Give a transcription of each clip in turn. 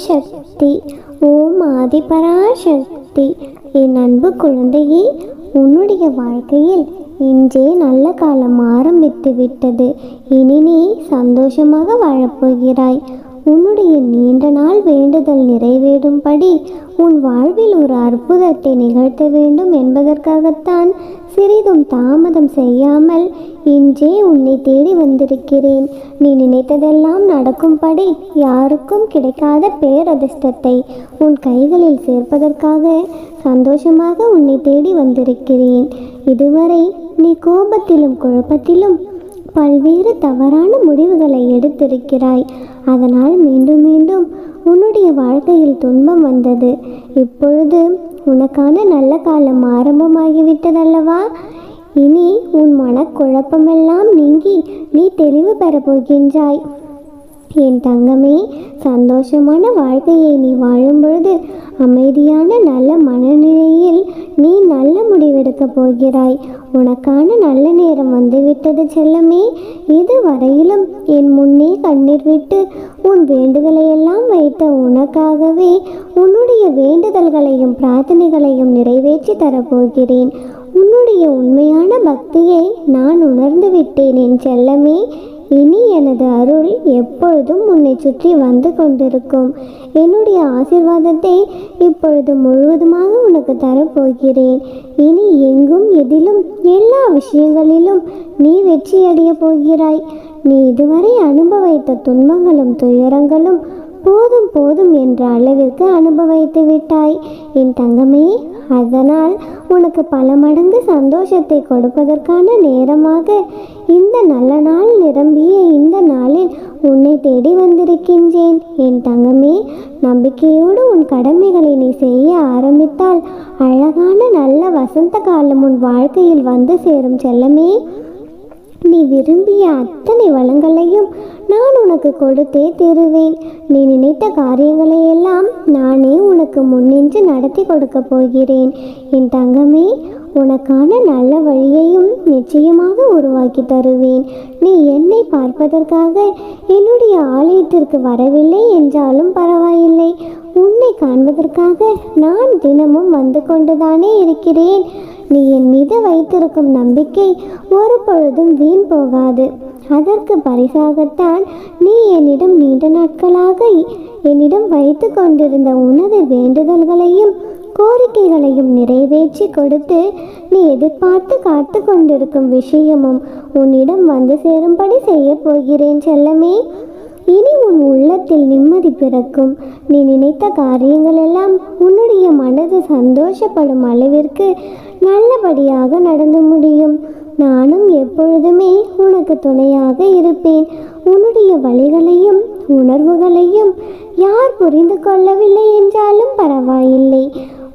சக்தி, ஓம் ஆதிபராசக்தி. என் அன்பு குழந்தையே, உன்னுடைய வாழ்க்கையில் இன்றே நல்ல காலம் ஆரம்பித்து விட்டது. இனி நீ சந்தோஷமாக வாழப்போகிறாய். உன்னுடைய நீண்ட நாள் வேண்டுதல் நிறைவேறும்படி உன் வாழ்வில் ஒரு அற்புதத்தை நிகழ்த்த வேண்டும் என்பதற்காகத்தான் சிறிதும் தாமதம் செய்யாமல் இன்றே உன்னை தேடி வந்திருக்கிறேன். நீ நினைத்ததெல்லாம் நடக்கும்படி யாருக்கும் கிடைக்காத பேரதிர்ஷ்டத்தை உன் கைகளில் சேர்ப்பதற்காக சந்தோஷமாக உன்னை தேடி வந்திருக்கிறேன். இதுவரை நீ கோபத்திலும் குழப்பத்திலும் பல்வேறு தவறான முடிவுகளை எடுத்திருக்கிறாய். அதனால் மீண்டும் மீண்டும் உன்னுடைய வாழ்க்கையில் துன்பம் வந்தது. இப்பொழுது உனக்கான நல்ல காலம் ஆரம்பமாகிவிட்டதல்லவா? இனி உன் மனக்குழப்பமெல்லாம் நீங்கி நீ தெளிவு பெறப் போகின்றாய். என் தங்கமே, சந்தோஷமான வாழ்க்கையை நீ வாழும் பொழுது அமைதியான நல்ல மனநிலையில் நீ நல்ல முடிவெடுக்கப் போகிறாய். உனக்கான நல்ல நேரம் வந்துவிட்டது செல்லமே. இதுவரையிலும் என் முன்னே கண்ணீர் விட்டு உன் வேண்டுதலையெல்லாம் வைத்த உனக்காகவே உன்னுடைய வேண்டுதல்களையும் பிரார்த்தனைகளையும் நிறைவேற்றி தரப்போகிறேன். உன்னுடைய உண்மையான பக்தியை நான் உணர்ந்து விட்டேன் என் செல்லமே. இனி எனது அருள் எப்பொழுதும் உன்னை சுற்றி வந்து கொண்டிருக்கும். என்னுடைய ஆசீர்வாதத்தை இப்பொழுது முழுவதுமாக உனக்கு தரப்போகிறேன். இனி எங்கும் எதிலும் எல்லா விஷயங்களிலும் நீ வெற்றியடைய போகிறாய். நீ இதுவரை அனுபவித்த துன்பங்களும் துயரங்களும் போதும் போதும் என்ற அளவிற்கு அனுபவித்து விட்டாய் என் தங்கமே. அதனால் உனக்கு பல மடங்கு சந்தோஷத்தை கொடுப்பதற்கான நேரமாக இந்த நல்ல நாள் நிரம்பிய இந்த நாளில் உன்னை தேடி வந்திருக்கின்றேன் என் தங்கமே. நம்பிக்கையோடு உன் கடமைகளை நீ செய்ய ஆரம்பித்தால் அழகான நல்ல வசந்த காலம் உன் வாழ்க்கையில் வந்து சேரும் செல்லமே. நீ விரும்பிய அத்தனை வளங்களையும் நான் உனக்கு கொடுத்தே தருவேன். நீ நினைத்த காரியங்களை எல்லாம் நானே உனக்கு முன்னின்று நடத்தி கொடுக்க போகிறேன் என் தங்கமே. உனக்கான நல்ல வழியையும் நிச்சயமாக உருவாக்கி தருவேன். நீ என்னை பார்ப்பதற்காக என்னுடைய ஆலயத்திற்கு வரவில்லை என்றாலும் பரவாயில்லை. உன்னை காண்பதற்காக நான் தினமும் வந்து கொண்டுதானே இருக்கிறேன். நீ என் மீது வைத்திருக்கும் நம்பிக்கை ஒரு பொழுதும் வீண் போகாது. அதற்கு பரிசாகத்தான் நீ என்னிடம் நீண்ட நாட்களாக என்னிடம் வைத்து கொண்டிருந்த உனது வேண்டுதல்களையும் கோரிக்கைகளையும் நிறைவேற்றி கொடுத்து நீ எதிர்பார்த்து காத்து கொண்டிருக்கும் விஷயமும் உன்னிடம் வந்து சேரும்படி செய்ய போகிறேன் செல்லமே. இனி உன் உள்ளத்தில் நிம்மதி பிறக்கும். நீ நினைத்த காரியங்கள் எல்லாம் உன்னுடைய மனது சந்தோஷப்படும் அளவிற்கு நல்லபடியாக நடந்து முடியும். நானும் எப்பொழுதுமே உனக்கு துணையாக இருப்பேன். உன்னுடைய வழிகளையும் உணர்வுகளையும் யார் புரிந்து கொள்ளவில்லை என்றாலும் பரவாயில்லை.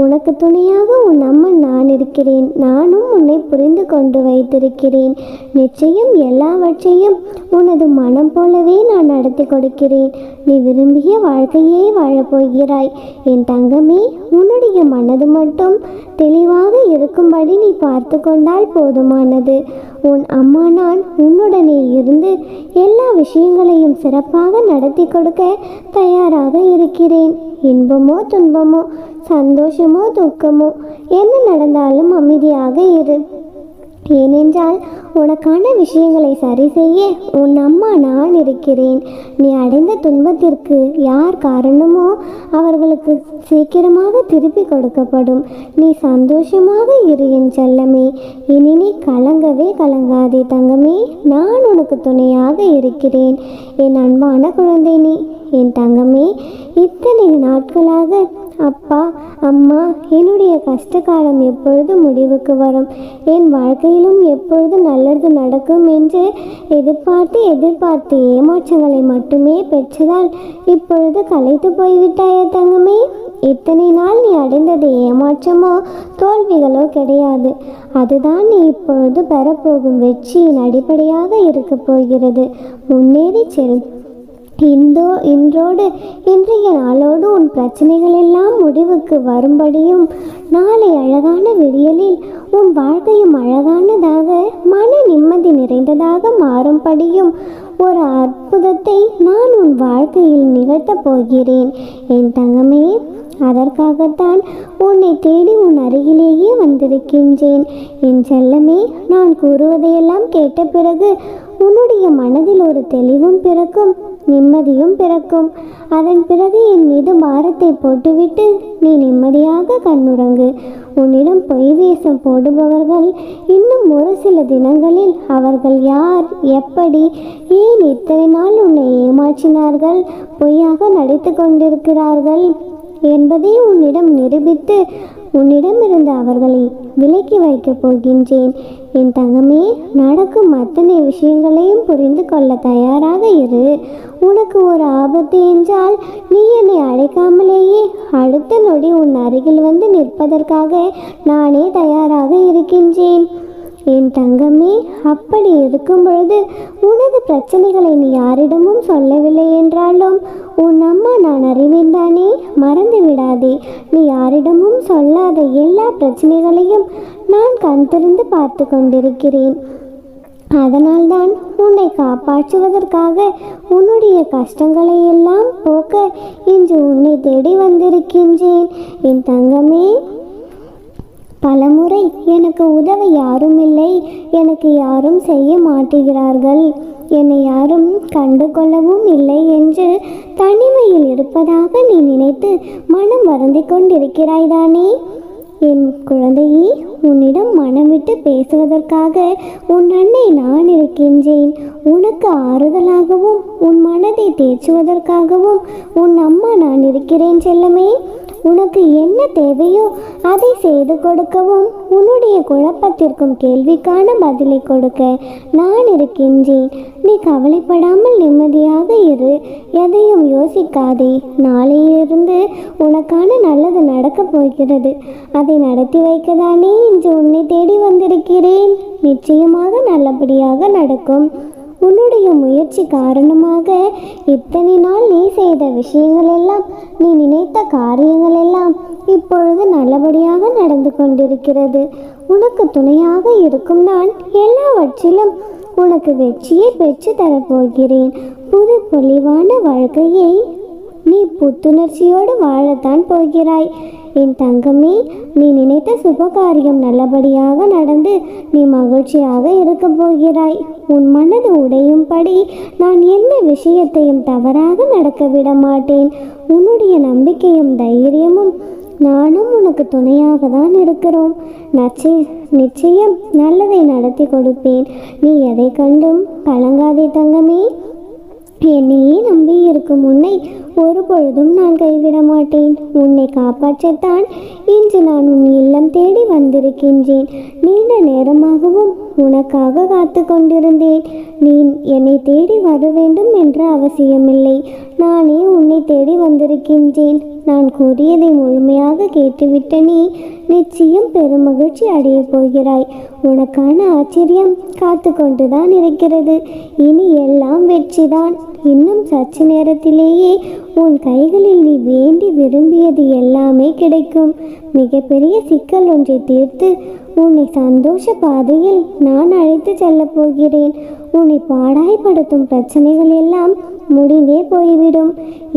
உனக்கு துணையாக உன் அம்மன் நான் இருக்கிறேன். நானும் உன்னை புரிந்து கொண்டு வைத்திருக்கிறேன். நிச்சயம் எல்லாவற்றையும் உனது மனம் போலவே நான் நடத்தி கொடுக்கிறேன். நீ விரும்பிய வாழ்க்கையே வாழப்போகிறாய் என் தங்கமே. உன்னுடைய மனது மட்டும் தெளிவாக இருக்கும்படி நீ பார்த்து கொண்டால் போதுமானது. உன் அம்மா நான் உன்னுடனே இருந்து எல்லா விஷயங்களையும் சிறப்பாக நடத்தி கொடுக்க தயாராக இருக்கிறேன். இன்பமோ துன்பமோ சந்தோஷமோ துக்கமோ என்ன நடந்தாலும் அமைதியாக இரு. ஏனென்றால் உனக்கான விஷயங்களை சரி செய்ய உன் அம்மா நான் இருக்கிறேன். நீ அடைந்த துன்பத்திற்கு யார் காரணமோ அவர்களுக்கு சீக்கிரமாக திருப்பி கொடுக்கப்படும். நீ சந்தோஷமாக இரு என் செல்லமே. இனி நீ கலங்கவே கலங்காதே தங்கமே. நான் உனக்கு துணையாக இருக்கிறேன் என் அன்பான குழந்தை நீ என் தங்கமே. இத்தனை நாட்களாக அப்பா அம்மா என்னுடைய கஷ்டகாலம் எப்பொழுது முடிவுக்கு வரும், என் வாழ்க்கையிலும் எப்பொழுது நல்லது நடக்கும் என்று எதிர்பார்த்து ஏமாற்றங்களை மட்டுமே பெற்றதால் இப்பொழுது களைத்து போய்விட்டாய தங்கமே. இத்தனை நாள் நீ அடைந்தது ஏமாற்றமோ தோல்விகளோ கிடையாது. அதுதான் நீ இப்பொழுது பெறப்போகும் வெற்றியின் அடிப்படையாக இருக்க போகிறது. முன்னேறி செல். இன்றோடு இன்றைய நாளோடு உன் பிரச்சனைகள் எல்லாம் முடிவுக்கு வரும்படியும் நாளை அழகான விடியலில் உன் வாழ்க்கையும் அழகானதாக மன நிம்மதி நிறைந்ததாக மாறும்படியும் ஒரு அற்புதத்தை நான் உன் வாழ்க்கையில் நிகழ்த்தப் போகிறேன் என் தங்கமே. அதற்காகத்தான் உன்னை தேடி உன் அருகிலேயே வந்திருக்கின்றேன் என் செல்லமே. நான் கூறுவதையெல்லாம் கேட்ட பிறகு உன்னுடைய மனதில் ஒரு தெளிவும் பிறக்கும், நிம்மதியும் பிறக்கும். அதன் பிறகு என் மீது பாரத்தை போட்டுவிட்டு நீ நிம்மதியாக கண்ணுறங்கு. உன்னிடம் பொய் வேஷம் போடுபவர்கள் இன்னும் ஒரு சில தினங்களில் அவர்கள் யார், எப்படி, ஏன் இத்தனை நாள் உன்னை ஏமாற்றினார்கள், பொய்யாக நடித்து கொண்டிருக்கிறார்கள் என்பதை உன்னிடம் நிரூபித்து உன்னிடமிருந்து அவர்களை விலக்கி வைக்கப் போகின்றேன் என் தங்கமே. நடக்கும் அத்தனை விஷயங்களையும் புரிந்து கொள்ள தயாராக இரு. உனக்கு ஒரு ஆபத்து என்றால் நீ என்னை அழைக்காமலேயே அடுத்த நொடி உன் அருகில் வந்து நிற்பதற்காக நானே தயாராக இருக்கின்றேன் என் தங்கமே. அப்படி இருக்கும் பொழுது உனது பிரச்சனைகளை நீ யாரிடமும் சொல்லவில்லை என்றாலும் உன் அம்மா நான் அறிவேன் தானே. மறந்து விடாதே, நீ யாரிடமும் சொல்லாத எல்லா பிரச்சனைகளையும் நான் கண் திறந்து பார்த்து கொண்டிருக்கிறேன். அதனால்தான் உன்னை காப்பாற்றுவதற்காக உன்னுடைய கஷ்டங்களை எல்லாம் போக்க இன்று உன்னை தேடி வந்திருக்கின்றேன் என் தங்கமே. பலமுறை எனக்கு உதவ யாரும் இல்லை, எனக்கு யாரும் செய்ய மாட்டுகிறார்கள், என்னை யாரும் கண்டு கொள்ளவும் இல்லை என்று தனிமையில் இருப்பதாக நீ நினைத்து மனம் வருந்தி கொண்டிருக்கிறாய் தானே. என் குழந்தையே, உன்னிடம் மனம் விட்டு பேசுவதற்காக உன் அன்னை நான் இருக்கின்றேன். உனக்கு ஆறுதலாகவும் உன் மனதை தேற்றுவதற்காகவும் உன் அம்மா நான் இருக்கிறேன் செல்லமே. உனக்கு என்ன தேவையோ அதை செய்து கொடுக்கவும் உன்னுடைய குழப்பத்திற்கும் கேள்விக்கான பதிலை கொடுக்க நான் இருக்கின்றேன். நீ கவலைப்படாமல் நிம்மதியாக இரு, எதையும் யோசிக்காதே. நாளையிலிருந்து உனக்கான நல்லது நடக்கப் போகிறது. அதை நடத்தி வைக்கதானே இன்று உன்னை தேடி வந்திருக்கிறேன். நிச்சயமாக நல்லபடியாக நடக்கும். உன்னுடைய முயற்சி காரணமாக இத்தனை நாள் நீ செய்த விஷயங்கள் எல்லாம், நீ நினைத்த காரியங்கள் எல்லாம் இப்பொழுது நல்லபடியாக நடந்து கொண்டிருக்கிறது. உனக்கு துணையாக இருக்கும் நான் எல்லாவற்றிலும் உனக்கு வெற்றியை பெற்று தரப்போகிறேன். புது பொலிவான வாழ்க்கையை நீ புத்துணர்ச்சியோடு வாழத்தான் போகிறாய் என் தங்கமே. நீ நினைத்த சுபகாரியம் நல்லபடியாக நடந்து நீ மகிழ்ச்சியாக இருக்க போகிறாய். உன் மனது உடையும்படி நான் எந்த விஷயத்தையும் தவறாக நடக்க விட மாட்டேன். உன்னுடைய நம்பிக்கையும் தைரியமும் நானும் உனக்கு துணையாக தான் இருக்கிறோம். நிச்சயம் நல்லதை நடத்தி கொடுப்பேன். நீ எதை கண்டும் கலங்காதே தங்கமே. என்னையே நம்பி இருக்கும் உன்னை ஒரு பொழுதும் நான் கைவிட மாட்டேன். உன்னை காப்பாற்றத்தான் இன்று நான் உன் இல்லம் தேடி வந்திருக்கின்றேன். நீண்ட நேரமாகவும் உனக்காக காத்து கொண்டிருந்தேன். நீ என்னை தேடி வர வேண்டும் என்ற அவசியமில்லை. நானே உன்னை தேடி வந்திருக்கின்றேன். நான் கூறியதை முழுமையாக கேட்டுவிட்ட நீ நிச்சயம் பெருமகிழ்ச்சி அடையப் போகிறாய். உனக்கான ஆச்சரியம் காத்து கொண்டுதான் இருக்கிறது. இனி எல்லாம் வெற்றிதான். இன்னும் சற்று நேரத்திலேயே உன் கைகளில் நீ வேண்டி விரும்பியது எல்லாமே கிடைக்கும். மிகப்பெரிய சிக்கல் ஒன்றை தீர்த்து உன்னை சந்தோஷ பாதையில் நான் அழைத்து செல்லப் போகிறேன். உன்னை பாடாய்படுத்தும் பிரச்சனைகள் எல்லாம் முடிந்தே போய்விடும்.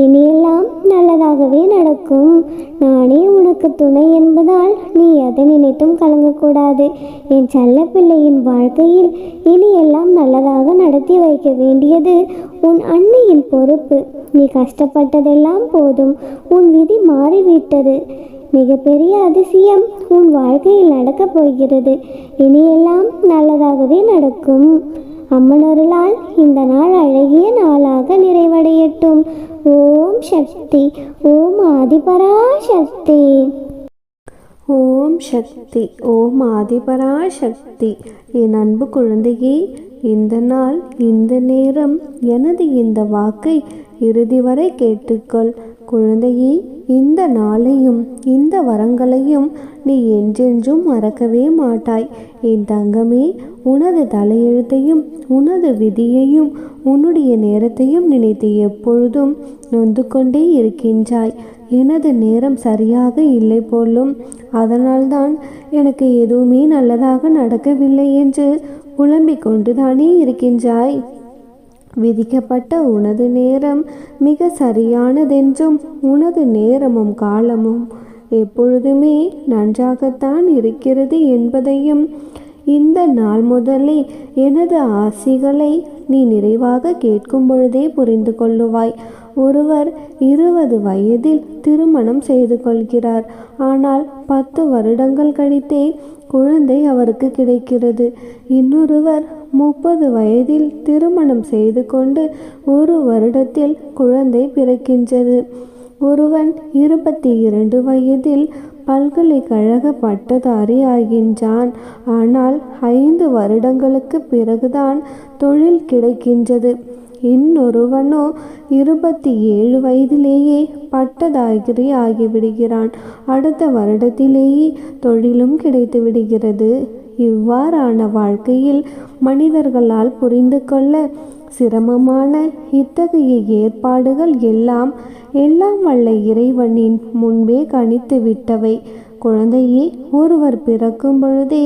இனியெல்லாம் நல்லதாகவே நடக்கும். நானே உனக்கு துணை என்பதால் நீ எதை நினைத்தும் கலங்கக்கூடாது. என் செல்ல பிள்ளையின் வாழ்க்கையில் இனியெல்லாம் நல்லதாக நடத்தி வைக்க வேண்டியது உன் அன்னையின் பொறுப்பு. நீ கஷ்டப்பட்டதெல்லாம் போதும். உன் விதி மாறிவிட்டது. மிகப்பெரிய அதிசயம் உன் வாழ்க்கையில் நடக்கப் போகிறது. இனியெல்லாம் நல்லதாகவே நடக்கும். அம்மனருளால் இந்த நாள் அழகிய நாளாக நிறைவடையட்டும். ஓம் சக்தி. ஓம் ஆதிபராசக்தி. ஓம் சக்தி. ஓம் ஆதிபராசக்தி. என் அன்பு குழந்தையே, இந்த நாள் இந்த நேரம் எனது இந்த வாக்கை இறுதி வரை கேட்டுக்கொள். குழந்தையே, இந்த நாளையும் இந்த வரங்களையும் நீ என்றென்றும் மறக்கவே மாட்டாய். என் தங்கமே, உனது தலையெழுத்தையும் உனது விதியையும் உன்னுடைய நேரத்தையும் நினைத்து எப்பொழுதும் நொந்து கொண்டே இருக்கின்றாய். எனது நேரம் சரியாக இல்லை போலும், அதனால்தான் எனக்கு எதுவுமே நல்லதாக நடக்கவில்லை என்று புலம்பிக் கொண்டுதானே இருக்கின்றாய். விதிக்கப்பட்ட உனது நேரம் மிக சரியானதென்றும் உனது நேரமும் காலமும் எப்பொழுதுமே நன்றாகத்தான் இருக்கிறது என்பதையும் இந்த நாள் முதலே எனது ஆசிகளை நீ நிறைவாக கேட்கும் பொழுதே புரிந்து கொள்ளுவாய். ஒருவர் 20 வயதில் திருமணம் செய்து கொள்கிறார். ஆனால் 10 வருடங்கள் கழித்தே குழந்தை அவருக்கு கிடைக்கிறது. இன்னொருவர் 30 வயதில் திருமணம் செய்து கொண்டு 1 வருடத்தில் குழந்தை பிறக்கின்றது. ஒருவன் 22 வயதில் பல்கலைக்கழக பட்டதாரி ஆகின்றான். ஆனால் 5 வருடங்களுக்கு பிறகுதான் தொழில் கிடைக்கின்றது. இன்னொருவனோ 27 வயதிலேயே பட்டதாரி ஆகிவிடுகிறான். அடுத்த வருடத்திலேயே தொழிலும் கிடைத்து விடுகிறது. இவ்வாறான வாழ்க்கையில் மனிதர்களால் புரிந்து கொள்ள சிரமமான இத்தகைய ஏற்பாடுகள் எல்லாம் வல்ல இறைவனின் முன்பே கணித்து விட்டவை. குழந்தையே, ஒருவர் பிறக்கும் பொழுதே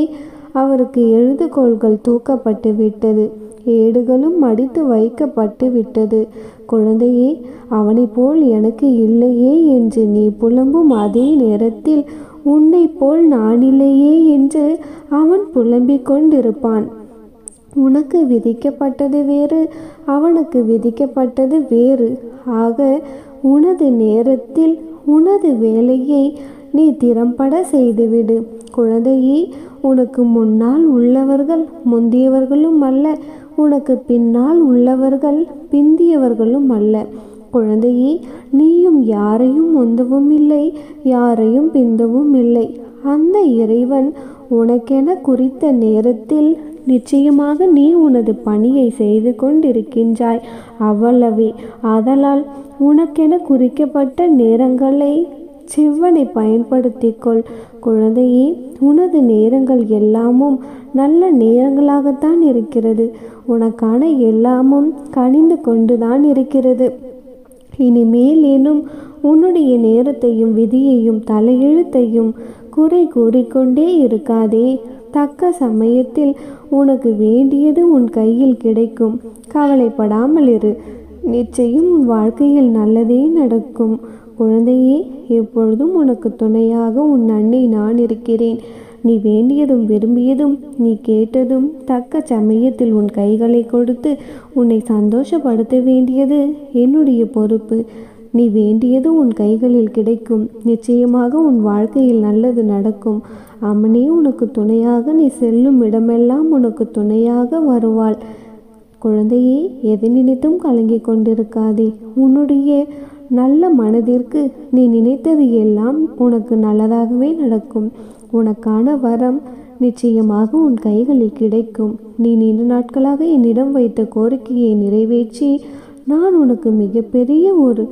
அவருக்கு எழுதுகோள்கள் தூக்கப்பட்டு விட்டது, ஏடுகளும் மடித்து வைக்கப்பட்டு விட்டது. குழந்தையே, அவனை போல் எனக்கு இல்லையே என்று நீ புலம்பும் அதே நேரத்தில் உன்னை போல் நான் இல்லையே என்று அவன் புலம்பிக் கொண்டிருப்பான். உனக்கு விதிக்கப்பட்டது வேறு, அவனுக்கு விதிக்கப்பட்டது வேறு. ஆக உனது நேரத்தில் உனது வேலையை நீ திறம்பட செய்துவிடு. குழந்தையே, உனக்கு முன்னால் உள்ளவர்கள் முந்தியவர்களும் அல்ல, உனக்கு பின்னால் உள்ளவர்கள் பிந்தியவர்களும் அல்ல. குழந்தையே, நீயும் யாரையும் முந்தவும் இல்லை, யாரையும் பிந்தவும் இல்லை. அந்த இறைவன் உனக்கென குறித்த நேரத்தில் நிச்சயமாக நீ உனது பணியை செய்து கொண்டிருக்கின்றாய். அவ்வளவே. ஆதலால் உனக்கென குறிக்கப்பட்ட நேரங்களை செவ்வனை பயன்படுத்திக்கொள். குழந்தையே, உனது நேரங்கள் எல்லாமும் நல்ல நேரங்களாகத்தான் இருக்கிறது. உனக்கான எல்லாமும் கனிந்து கொண்டுதான் இருக்கிறது. இனிமேலேனும் உன்னுடைய நேரத்தையும் விதியையும் தலையெழுத்தையும் குறை கூறிக்கொண்டே இருக்காதே. தக்க சமயத்தில் உனக்கு வேண்டியது உன் கையில் கிடைக்கும். கவலைப்படாமல் இரு. நிச்சயம் உன் வாழ்க்கையில் நல்லதே நடக்கும். குழந்தையே, எப்பொழுதும் உனக்கு துணையாக உன் அன்னை நான் இருக்கிறேன். நீ வேண்டியதும் விரும்பியதும் நீ கேட்டதும் தக்க சமயத்தில் உன் கைகளை கொடுத்து உன்னை சந்தோஷப்படுத்த வேண்டியது என்னுடைய பொறுப்பு. நீ வேண்டியது உன் கைகளில் கிடைக்கும். நிச்சயமாக உன் வாழ்க்கையில் நல்லது நடக்கும். அம்மனே உனக்கு துணையாக, நீ செல்லும் இடமெல்லாம் உனக்கு துணையாக வருவாள். குழந்தையே, எதை நினைத்தும் கலங்கி கொண்டிருக்காதே. உன்னுடைய நல்ல மனதிற்கு நீ நினைத்தது எல்லாம் உனக்கு நல்லதாகவே நடக்கும். உனக்கான வரம் நிச்சயமாக உன் கைகளில் கிடைக்கும். நீ நீண்ட நாட்களாக என்னிடம் வைத்த கோரிக்கையை நிறைவேற்றி நான் உனக்கு மிகப்பெரிய ஒரு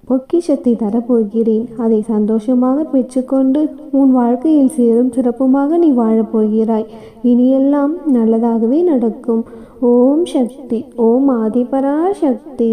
பொக்கிஷத்தை தரப்போகிறேன். அதை சந்தோஷமாக பெற்றுக்கொண்டு உன் வாழ்க்கையில் சீரும் சிறப்புமாக நீ வாழப்போகிறாய். இனியெல்லாம் நல்லதாகவே நடக்கும். ஓம் சக்தி. ஓம் ஆதிபரா சக்தி.